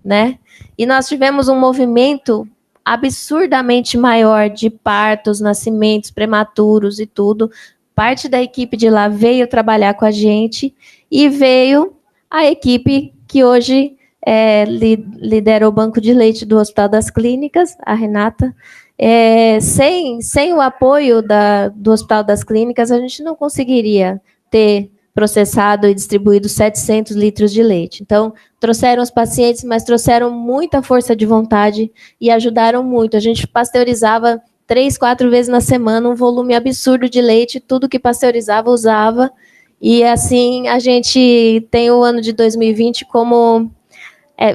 Speaker 2: né? E nós tivemos um movimento absurdamente maior de partos, nascimentos prematuros e tudo. Parte da equipe de lá veio trabalhar com a gente e veio a equipe que hoje lidera o banco de leite do Hospital das Clínicas, a Renata. Sem o apoio do Hospital das Clínicas, a gente não conseguiria ter processado e distribuído 700 litros de leite. Então, trouxeram os pacientes, mas trouxeram muita força de vontade e ajudaram muito. A gente pasteurizava 3, 4 vezes na semana, um volume absurdo de leite, tudo que pasteurizava, usava. E assim, a gente tem o ano de 2020 como...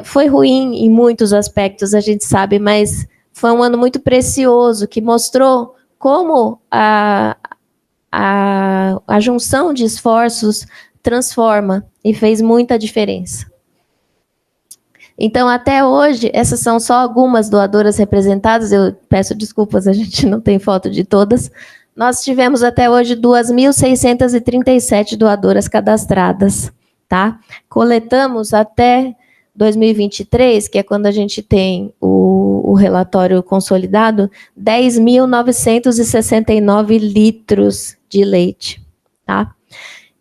Speaker 2: foi ruim em muitos aspectos, a gente sabe, mas foi um ano muito precioso, que mostrou como a junção de esforços transforma e fez muita diferença. Então, até hoje, essas são só algumas doadoras representadas, eu peço desculpas, a gente não tem foto de todas. Nós tivemos até hoje 2.637 doadoras cadastradas, tá? Coletamos até 2023, que é quando a gente tem o relatório consolidado, 10.969 litros de leite, tá?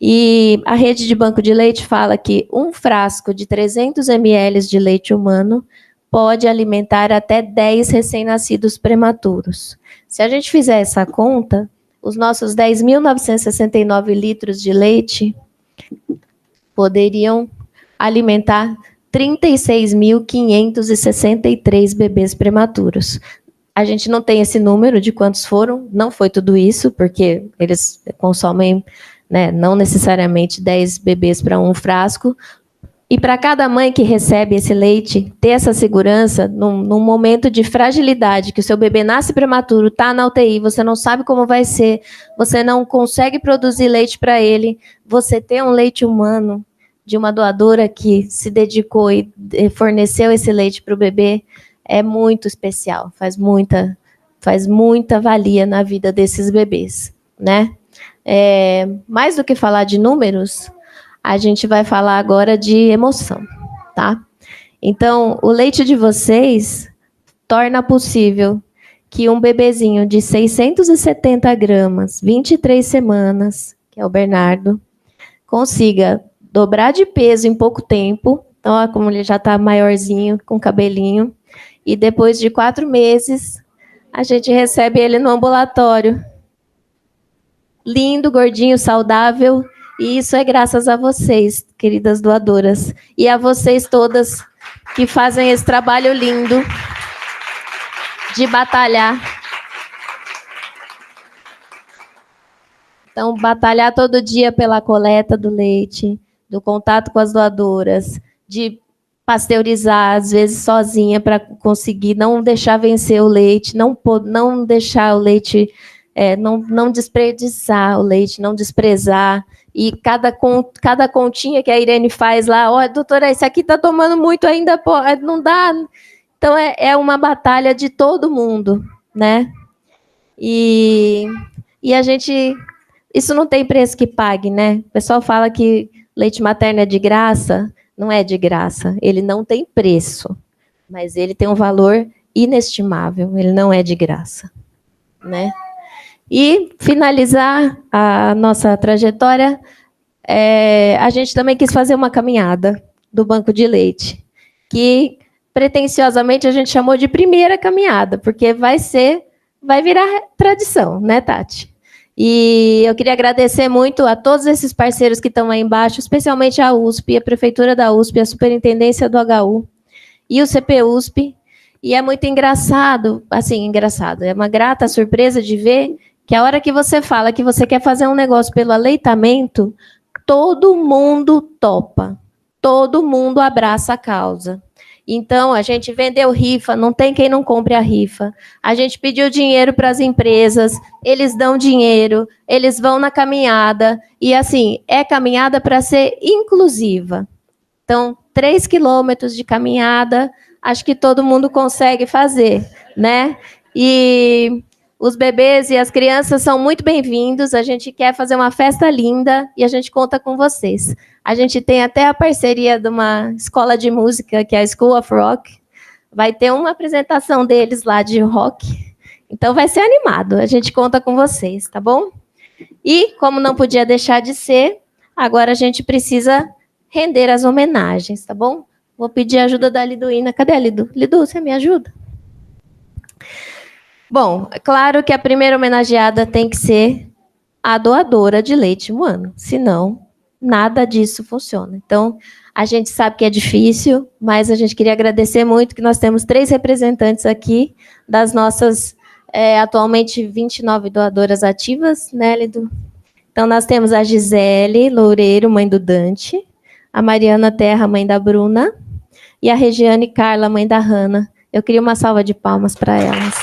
Speaker 2: E a rede de banco de leite fala que um frasco de 300 ml de leite humano pode alimentar até 10 recém-nascidos prematuros. Se a gente fizer essa conta, os nossos 10.969 litros de leite poderiam alimentar 36.563 bebês prematuros. A gente não tem esse número de quantos foram, não foi tudo isso, porque eles consomem, né, não necessariamente 10 bebês para um frasco. E para cada mãe que recebe esse leite, ter essa segurança num momento de fragilidade, que o seu bebê nasce prematuro, está na UTI, você não sabe como vai ser, você não consegue produzir leite para ele, você ter um leite humano de uma doadora que se dedicou e forneceu esse leite para o bebê, é muito especial, faz muita valia na vida desses bebês, né? Mais do que falar de números, a gente vai falar agora de emoção, tá? Então, o leite de vocês torna possível que um bebezinho de 670 gramas, 23 semanas, que é o Bernardo, consiga dobrar de peso em pouco tempo. Então, ó, como ele já está maiorzinho, com cabelinho. E depois de 4 meses, a gente recebe ele no ambulatório. Lindo, gordinho, saudável. E isso é graças a vocês, queridas doadoras. E a vocês todas que fazem esse trabalho lindo de batalhar. Então, batalhar todo dia pela coleta do leite, do contato com as doadoras, de pasteurizar, às vezes sozinha, para conseguir não deixar vencer o leite, não deixar o leite, não desperdiçar o leite, não desprezar. E cada continha que a Irene faz lá, ó, doutora, esse aqui está tomando muito ainda, pô, não dá. Então, é uma batalha de todo mundo, né? E a gente... Isso não tem preço que pague, né? O pessoal fala que leite materno é de graça. Não é de graça. Ele não tem preço. Mas ele tem um valor inestimável. Ele não é de graça, né? E finalizar a nossa trajetória, a gente também quis fazer uma caminhada do banco de leite, que pretensiosamente a gente chamou de primeira caminhada, porque vai virar tradição, né, Tati? E eu queria agradecer muito a todos esses parceiros que estão aí embaixo, especialmente a USP, a Prefeitura da USP, a Superintendência do HU e o CPUSP. E é muito engraçado, é uma grata surpresa de ver que a hora que você fala que você quer fazer um negócio pelo aleitamento, todo mundo topa, todo mundo abraça a causa. Então, a gente vendeu rifa, não tem quem não compre a rifa. A gente pediu dinheiro para as empresas, eles dão dinheiro, eles vão na caminhada. E, assim, é caminhada para ser inclusiva. Então, 3 quilômetros de caminhada, acho que todo mundo consegue fazer, né? E os bebês e as crianças são muito bem-vindos. A gente quer fazer uma festa linda e a gente conta com vocês. A gente tem até a parceria de uma escola de música, que é a School of Rock. Vai ter uma apresentação deles lá de rock. Então, vai ser animado. A gente conta com vocês, tá bom? E, como não podia deixar de ser, agora a gente precisa render as homenagens, tá bom? Vou pedir a ajuda da Liduína. Cadê a Lidu? Lidu, você me ajuda? Bom, é claro que a primeira homenageada tem que ser a doadora de leite humano. Senão, nada disso funciona. Então, a gente sabe que é difícil, mas a gente queria agradecer muito que nós temos 3 representantes aqui das nossas, atualmente, 29 doadoras ativas, né, Lidu? Então, nós temos a Gisele Loureiro, mãe do Dante, a Mariana Terra, mãe da Bruna, e a Regiane Carla, mãe da Hanna. Eu queria uma salva de palmas para elas.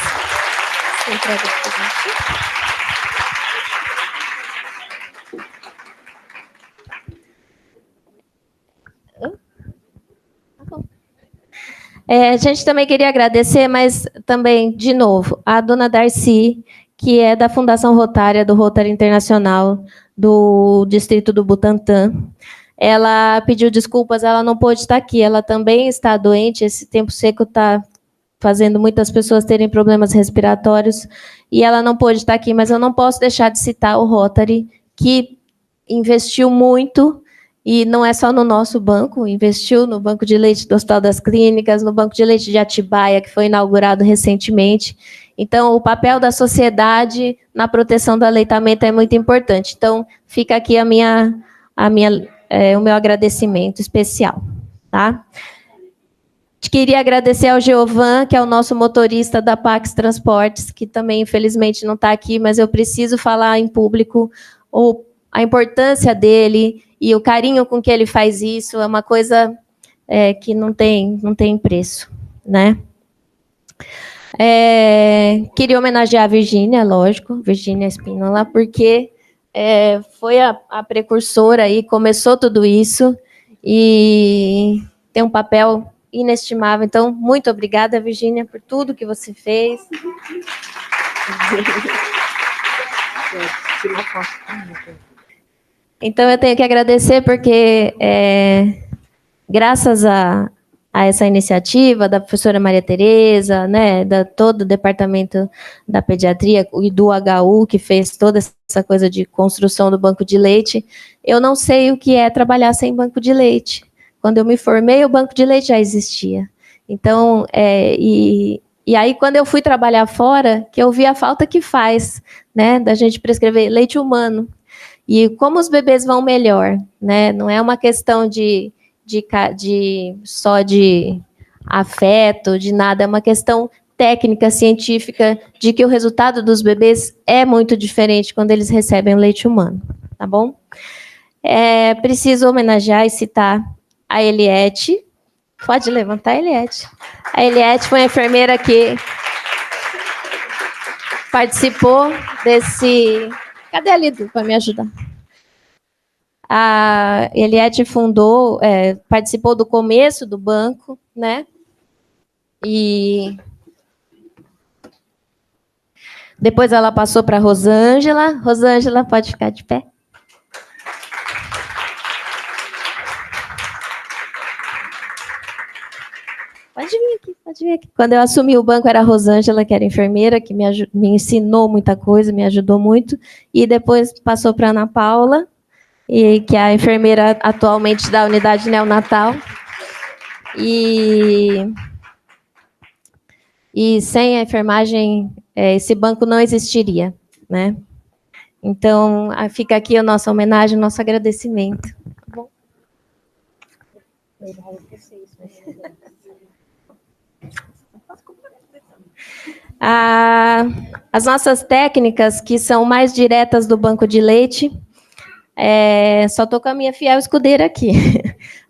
Speaker 2: A gente também queria agradecer, mas também, de novo, a dona Darcy, que é da Fundação Rotária, do Rotary Internacional, do Distrito do Butantã. Ela pediu desculpas, ela não pôde estar aqui, ela também está doente, esse tempo seco está fazendo muitas pessoas terem problemas respiratórios, e ela não pôde estar aqui, mas eu não posso deixar de citar o Rotary, que investiu muito, e não é só no nosso banco, investiu no Banco de Leite do Hospital das Clínicas, no Banco de Leite de Atibaia, que foi inaugurado recentemente. Então, o papel da sociedade na proteção do aleitamento é muito importante. Então, fica aqui o meu agradecimento especial. Tá? Queria agradecer ao Geovan, que é o nosso motorista da Pax Transportes, que também, infelizmente, não está aqui, mas eu preciso falar em público a importância dele e o carinho com que ele faz isso. É uma coisa que não tem preço, né? Queria homenagear a Virgínia, lógico, Virgínia Espínola, porque foi a precursora aí, começou tudo isso e tem um papel inestimável. Então, muito obrigada, Virgínia, por tudo que você fez. Então, eu tenho que agradecer porque, graças a essa iniciativa da professora Maria Tereza, né, todo o departamento da pediatria e do HU, que fez toda essa coisa de construção do banco de leite, eu não sei o que é trabalhar sem banco de leite. Quando eu me formei, o banco de leite já existia. Então, e aí, quando eu fui trabalhar fora, que eu vi a falta que faz, né, da gente prescrever leite humano. E como os bebês vão melhor, né? Não é uma questão só de afeto, de nada, é uma questão técnica, científica, de que o resultado dos bebês é muito diferente quando eles recebem o leite humano, tá bom? Preciso homenagear e citar a Eliette. Pode levantar, Eliette. A Eliette foi a enfermeira que participou desse... Cadê a Lidu para me ajudar? A Eliette participou do começo do banco, né? E depois ela passou para a Rosângela. Rosângela, pode ficar de pé. Pode vir aqui, pode vir aqui. Quando eu assumi o banco, era a Rosângela, que era enfermeira, que me ensinou muita coisa, me ajudou muito. E depois passou para a Ana Paula, que é a enfermeira atualmente da unidade neonatal. E sem a enfermagem, esse banco não existiria, né? Então, fica aqui a nossa homenagem, o nosso agradecimento. Tá bom? As nossas técnicas, que são mais diretas do banco de leite, só estou com a minha fiel escudeira aqui.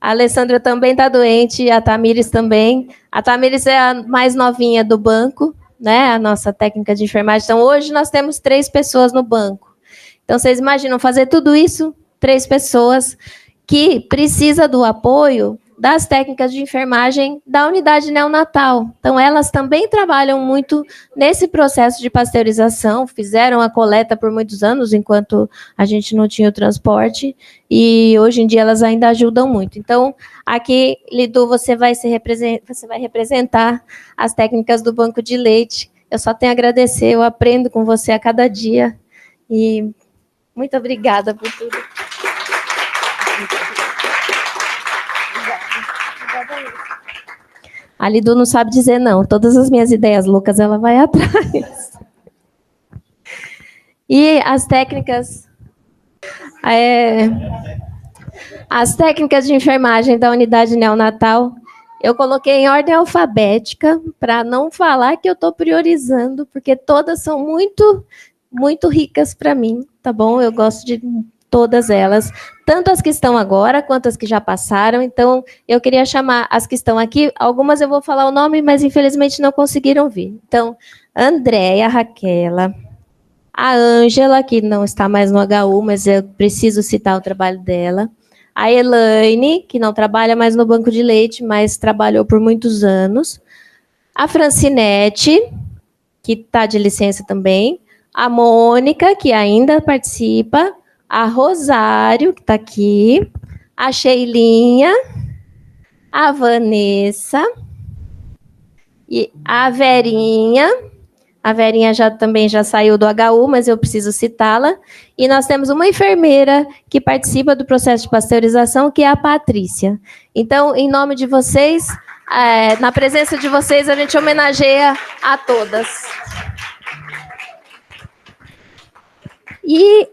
Speaker 2: A Alessandra também está doente, a Tamires também. A Tamires é a mais novinha do banco, né? A nossa técnica de enfermagem. Então, hoje nós temos 3 pessoas no banco. Então, vocês imaginam fazer tudo isso, 3 pessoas, que precisa do apoio das técnicas de enfermagem da unidade neonatal. Então, elas também trabalham muito nesse processo de pasteurização, fizeram a coleta por muitos anos, enquanto a gente não tinha o transporte, e hoje em dia elas ainda ajudam muito. Então, aqui, Lidu, você vai representar as técnicas do banco de leite. Eu só tenho a agradecer, eu aprendo com você a cada dia, e muito obrigada por tudo. A Lidu não sabe dizer não. Todas as minhas ideias loucas, ela vai atrás. E as técnicas... As técnicas de enfermagem da unidade neonatal, eu coloquei em ordem alfabética, para não falar que eu estou priorizando, porque todas são muito, muito ricas para mim, tá bom? Eu gosto de todas elas, tanto as que estão agora, quanto as que já passaram. Então, eu queria chamar as que estão aqui, algumas eu vou falar o nome, mas infelizmente não conseguiram vir. Então, Andréia, Raquela, a Ângela, que não está mais no HU, mas eu preciso citar o trabalho dela. A Elaine, que não trabalha mais no banco de leite, mas trabalhou por muitos anos. A Francinete, que está de licença também. A Mônica, que ainda participa. A Rosário, que está aqui. A Sheilinha. A Vanessa. E a Verinha. A Verinha também já saiu do HU, mas eu preciso citá-la. E nós temos uma enfermeira que participa do processo de pasteurização, que é a Patrícia. Então, em nome de vocês, na presença de vocês, a gente homenageia a todas. E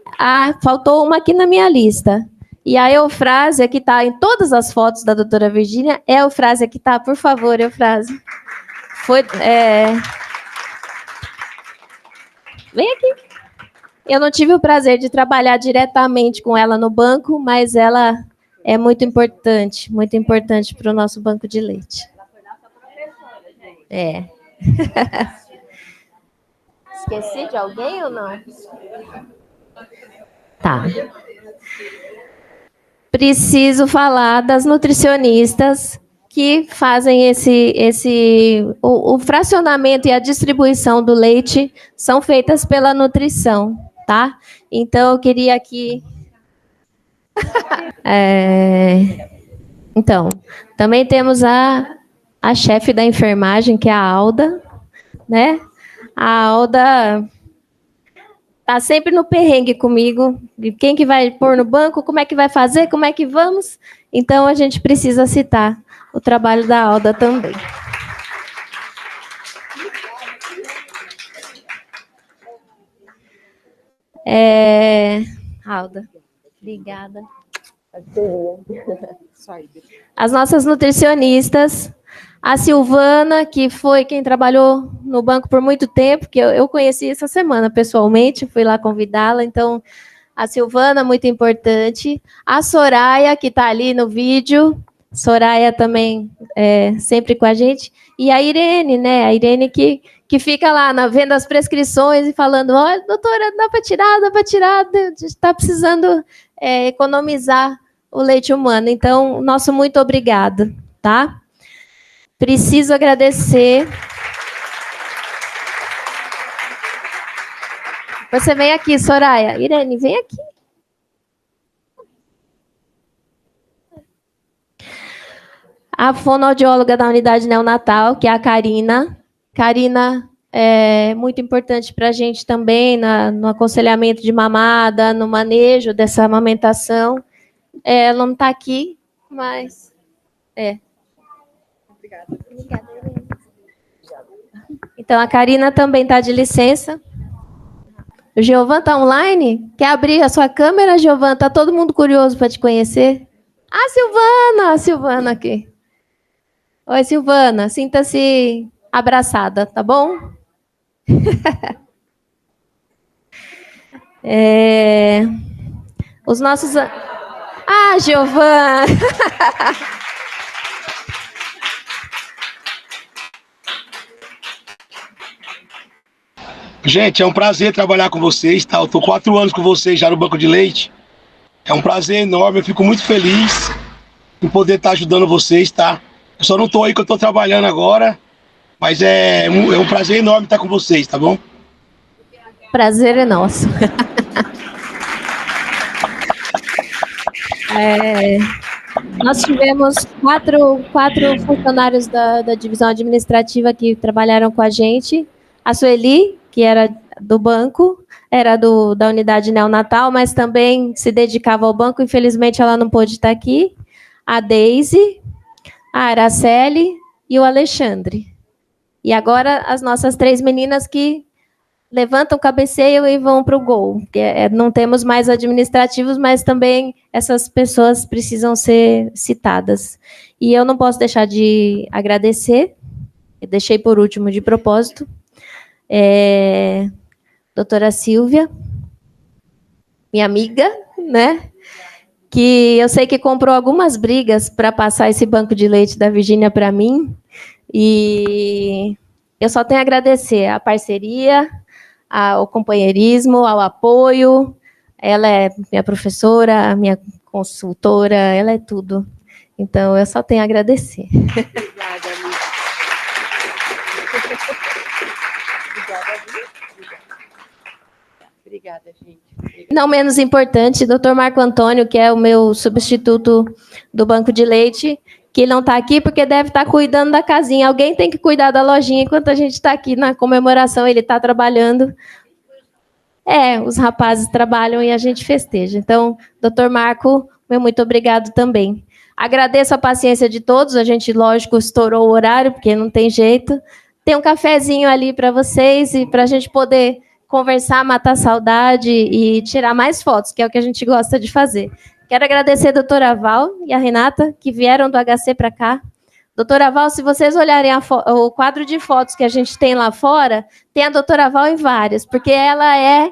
Speaker 2: faltou uma aqui na minha lista. E a Eufrásia, que está em todas as fotos da doutora Virgínia, é a Eufrásia que está. Por favor, Eufrásia. Vem aqui. Eu não tive o prazer de trabalhar diretamente com ela no banco, mas ela é muito importante para o nosso banco de leite. Ela foi nossa professora, gente. Esqueci de alguém ou não? Tá. Preciso falar das nutricionistas que fazem o fracionamento e a distribuição do leite são feitas pela nutrição, tá? Então, eu queria aqui... Então, também temos a chefe da enfermagem, que é a Alda, né? A Alda está sempre no perrengue comigo, quem que vai pôr no banco, como é que vai fazer, como é que vamos? Então, a gente precisa citar o trabalho da Alda também. Alda, obrigada. As nossas nutricionistas, a Silvana, que foi quem trabalhou no banco por muito tempo, que eu conheci essa semana pessoalmente, fui lá convidá-la, então a Silvana, muito importante. A Soraya, que está ali no vídeo, Soraya também sempre com a gente. E a Irene, né? A Irene que fica lá vendo as prescrições e falando, olha, doutora, dá para tirar, a gente está precisando economizar o leite humano. Então, nosso muito obrigado, tá? Preciso agradecer. Você vem aqui, Soraya. Irene, vem aqui. A fonoaudióloga da unidade neonatal, que é a Karina. Karina é muito importante para a gente também no aconselhamento de mamada, no manejo dessa amamentação. Ela não está aqui, mas... Obrigada. Então, a Karina também está de licença. O Giovan está online? Quer abrir a sua câmera, Giovan? Está todo mundo curioso para te conhecer? A Silvana aqui. Oi, Silvana, sinta-se abraçada, tá bom? Os nossos... Giovan!
Speaker 3: Gente, é um prazer trabalhar com vocês, tá? Eu tô 4 anos com vocês já no banco de leite. É um prazer enorme, eu fico muito feliz em poder estar ajudando vocês, tá? Eu só não tô aí que eu tô trabalhando agora, mas é um prazer enorme estar com vocês, tá bom?
Speaker 2: Prazer é nosso. Nós tivemos quatro funcionários da divisão administrativa que trabalharam com a gente. A Sueli, que era do banco, era da unidade neonatal, mas também se dedicava ao banco. Infelizmente, ela não pôde estar aqui. A Deise, a Araceli e o Alexandre. E agora, as nossas 3 meninas que levantam, cabeceiam e vão para o gol. Não temos mais administrativos, mas também essas pessoas precisam ser citadas. E eu não posso deixar de agradecer, eu deixei por último de propósito, doutora Silvia, minha amiga, né? Que eu sei que comprou algumas brigas para passar esse banco de leite da Virgínia para mim, e eu só tenho a agradecer a parceria, ao companheirismo, ao apoio. Ela é minha professora, minha consultora, ela é tudo. Então, eu só tenho a agradecer.
Speaker 1: Obrigada, amiga. Obrigada, gente. Obrigada.
Speaker 2: Não menos importante, doutor Marco Antônio, que é o meu substituto do banco de leite, que não está aqui porque deve estar cuidando da casinha. Alguém tem que cuidar da lojinha enquanto a gente está aqui na comemoração, ele está trabalhando. Os rapazes trabalham e a gente festeja. Então, doutor Marco, meu muito obrigado também. Agradeço a paciência de todos, a gente, lógico, estourou o horário, porque não tem jeito. Tem um cafezinho ali para vocês e para a gente poder conversar, matar saudade e tirar mais fotos, que é o que a gente gosta de fazer. Quero agradecer a doutora Val e a Renata, que vieram do HC para cá. Doutora Val, se vocês olharem o quadro de fotos que a gente tem lá fora, tem a doutora Val em várias, porque ela é,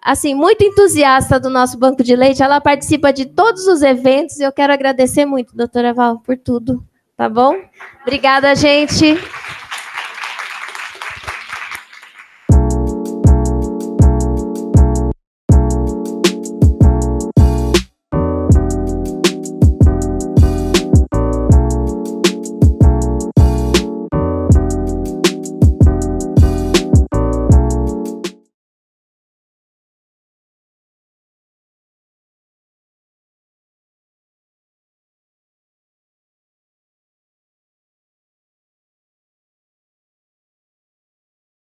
Speaker 2: assim, muito entusiasta do nosso banco de leite, ela participa de todos os eventos, e eu quero agradecer muito, doutora Val, por tudo, tá bom? Obrigada, gente.